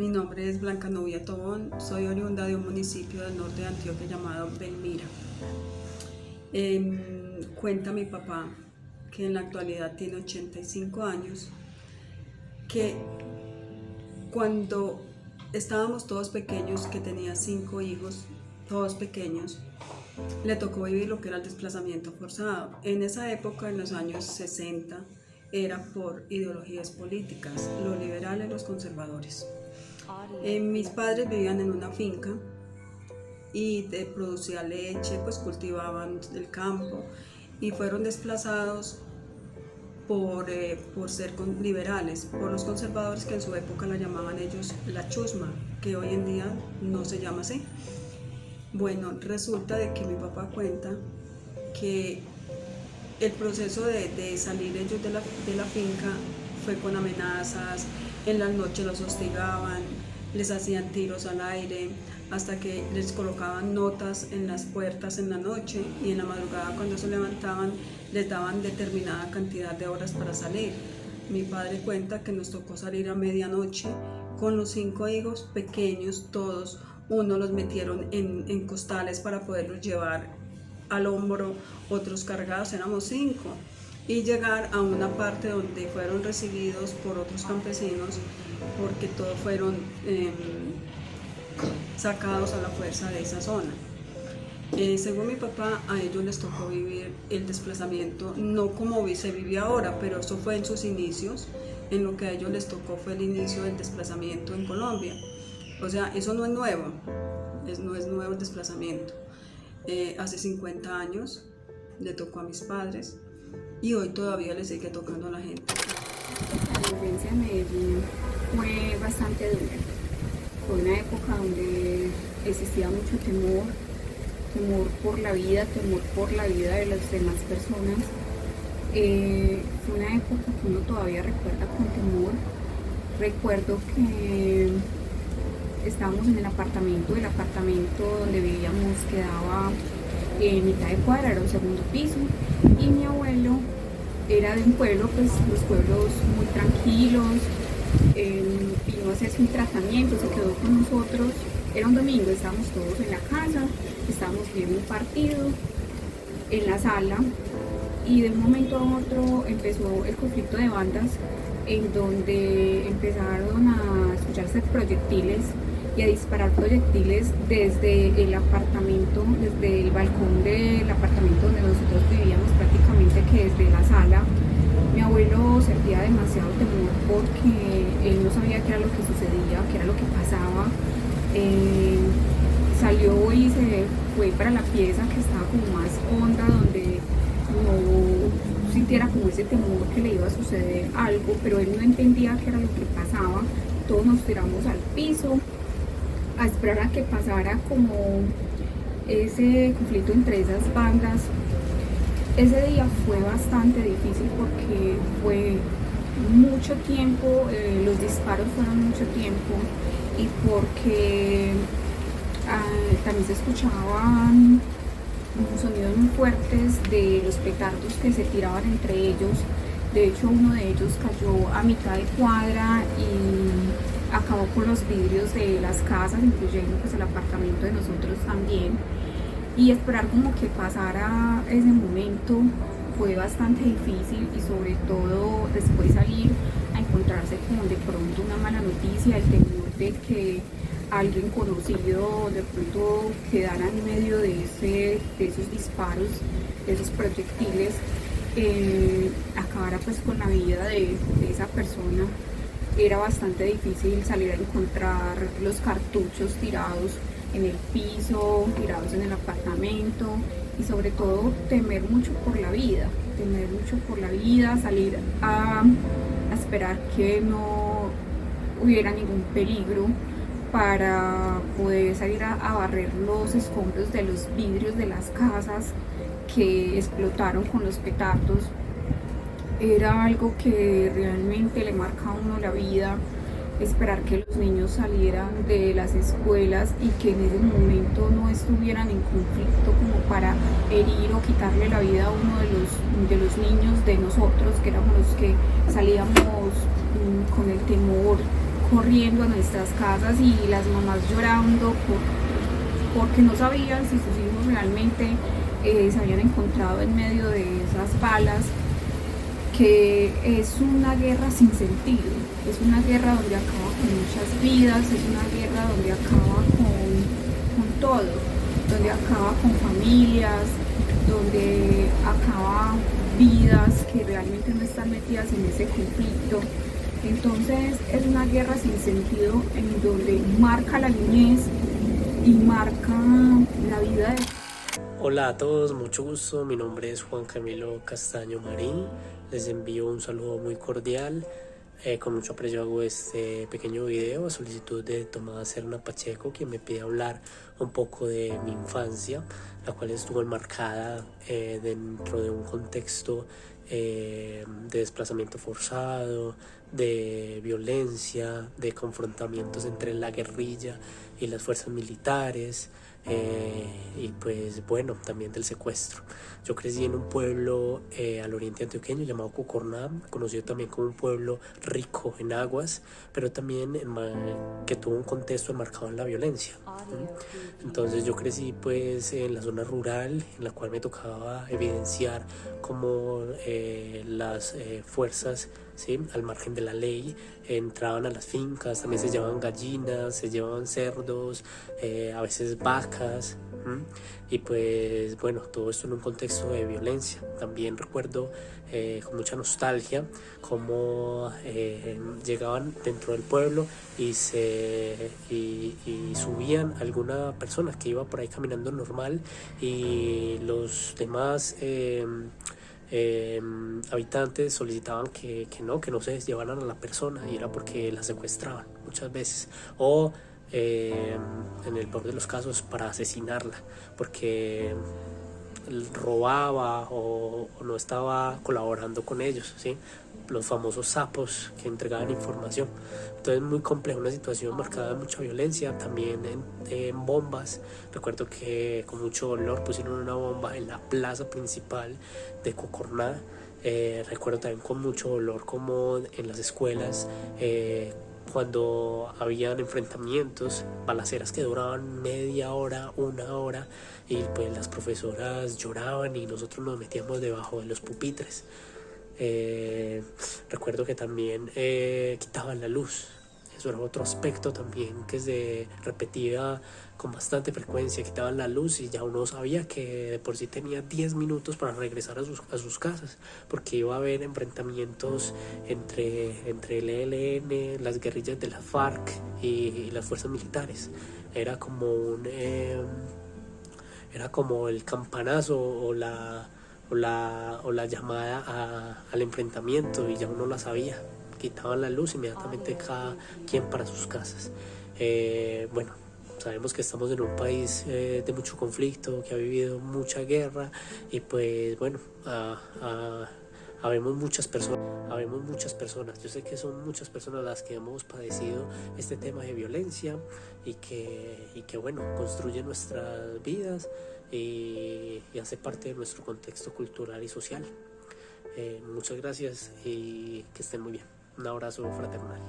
Mi nombre es Blanca Nubia Tobón, soy oriunda de un municipio del norte de Antioquia llamado Belmira. Cuenta mi papá, que en la actualidad tiene 85 años, que cuando estábamos todos pequeños, que tenía 5 hijos, todos pequeños, le tocó vivir lo que era el desplazamiento forzado. En esa época, en los años 60, era por ideologías políticas, los liberales, los conservadores. Mis padres vivían en una finca y producía leche, pues cultivaban el campo y fueron desplazados por ser liberales, por los conservadores, que en su época la llamaban ellos la chusma, que hoy en día no se llama así. Bueno, resulta de que mi papá cuenta que el proceso de salir ellos de la finca fue con amenazas, en las noches los hostigaban, les hacían tiros al aire, hasta que les colocaban notas en las puertas en la noche, y en la madrugada cuando se levantaban les daban determinada cantidad de horas para salir. Mi padre cuenta que nos tocó salir a medianoche con los 5 hijos pequeños, todos. Uno los metieron en costales para poderlos llevar al hombro, otros cargados, éramos 5, y llegar a una parte donde fueron recibidos por otros campesinos, porque todos fueron sacados a la fuerza de esa zona. Según mi papá, a ellos les tocó vivir el desplazamiento, no como se vive ahora, pero eso fue en sus inicios. En lo que a ellos les tocó fue el inicio del desplazamiento en Colombia. O sea, eso no es nuevo, no es nuevo el desplazamiento. Hace 50 años le tocó a mis padres y hoy todavía le sigue tocando a la gente. La violencia en Medellín fue bastante dura. Fue una época donde existía mucho temor por la vida, temor por la vida de las demás personas. Fue una época que uno todavía recuerda con temor. Recuerdo que estábamos en el apartamento donde vivíamos quedaba en mitad de cuadra, era un segundo piso, y mi abuelo era de un pueblo, pues los pueblos muy tranquilos, vino a hacerse un tratamiento, se quedó con nosotros, era un domingo, estábamos todos en la casa, estábamos viendo un partido en la sala, y de un momento a otro empezó el conflicto de bandas, en donde empezaron a escucharse proyectiles y a disparar proyectiles desde el apartamento, desde el balcón del apartamento donde nosotros vivíamos, prácticamente que desde la sala. Mi abuelo sentía demasiado temor porque él no sabía qué era lo que sucedía, qué era lo que pasaba. Salió y se fue para la pieza que estaba como más honda, donde no sintiera como ese temor que le iba a suceder algo, pero él no entendía qué era lo que pasaba. Todos nos tiramos al piso a esperar a que pasara como ese conflicto entre esas bandas. Ese día fue bastante difícil porque fue mucho tiempo, los disparos fueron mucho tiempo, y porque también se escuchaban sonidos muy fuertes de los petardos que se tiraban entre ellos. De hecho, uno de ellos cayó a mitad de cuadra y acabó con los vidrios de las casas, incluyendo pues el apartamento de nosotros también. Y esperar como que pasara ese momento fue bastante difícil, y sobre todo después salir a encontrarse con de pronto una mala noticia, el temor de que alguien conocido de pronto quedara en medio de esos disparos, de esos proyectiles, acabara pues con la vida de esa persona. Era bastante difícil salir a encontrar los cartuchos tirados en el piso, tirados en el apartamento, y sobre todo temer mucho por la vida, salir a esperar que no hubiera ningún peligro para poder salir a barrer los escombros de los vidrios de las casas que explotaron con los petardos. Era algo que realmente le marca a uno la vida, esperar que los niños salieran de las escuelas y que en ese momento no estuvieran en conflicto como para herir o quitarle la vida a uno de los niños de nosotros, que éramos los que salíamos con el temor, corriendo a nuestras casas y las mamás llorando porque no sabían si sus hijos realmente se habían encontrado en medio de esas balas, que es una guerra sin sentido, es una guerra donde acaba con muchas vidas, es una guerra donde acaba con todo, donde acaba con familias, donde acaba vidas que realmente no están metidas en ese conflicto. Entonces es una guerra sin sentido en donde marca la niñez y marca la vida de... Hola a todos, mucho gusto, mi nombre es Juan Camilo Castaño Marín, les envío un saludo muy cordial, con mucho aprecio hago este pequeño video a solicitud de Tomás Serna Pacheco, quien me pide hablar un poco de mi infancia, la cual estuvo enmarcada dentro de un contexto de desplazamiento forzado, de violencia, de confrontamientos entre la guerrilla y las fuerzas militares, y pues bueno, también del secuestro. Yo crecí en un pueblo al oriente antioqueño llamado Cucorná, conocido también como un pueblo rico en aguas, pero también que tuvo un contexto enmarcado en la violencia. Entonces yo crecí pues en la zona rural, en la cual me tocaba evidenciar cómo las fuerzas, ¿sí?, al margen de la ley entraban a las fincas, también se llevaban gallinas, se llevaban cerdos, a veces vacas, y pues bueno, todo esto en un contexto de violencia. También recuerdo con mucha nostalgia cómo llegaban dentro del pueblo y subían alguna persona que iba por ahí caminando normal, y los demás habitantes solicitaban que no se llevaran a la persona, y era porque la secuestraban muchas veces, o en el peor de los casos para asesinarla porque robaba o no estaba colaborando con ellos, ¿sí?, los famosos sapos que entregaban información. Entonces muy compleja, una situación marcada de mucha violencia, también en bombas. Recuerdo que con mucho dolor pusieron una bomba en la plaza principal de Cucorná. Recuerdo también con mucho dolor como en las escuelas, cuando habían enfrentamientos, balaceras que duraban media hora, una hora, y pues las profesoras lloraban y nosotros nos metíamos debajo de los pupitres. Recuerdo que también quitaban la luz. Eso era otro aspecto también que se repetía con bastante frecuencia. Quitaban la luz y ya uno sabía que de por sí tenía 10 minutos para regresar a sus casas, porque iba a haber enfrentamientos entre el ELN, las guerrillas de la FARC y las fuerzas militares. Era como el campanazo o la llamada al enfrentamiento, y ya uno la sabía. Quitaban la luz, inmediatamente cada quien para sus casas. Bueno, sabemos que estamos en un país de mucho conflicto, que ha vivido mucha guerra, y pues bueno, habemos muchas personas, yo sé que son muchas personas las que hemos padecido este tema de violencia, y que bueno, construye nuestras vidas y hace parte de nuestro contexto cultural y social. Muchas gracias y que estén muy bien. Un abrazo fraternal.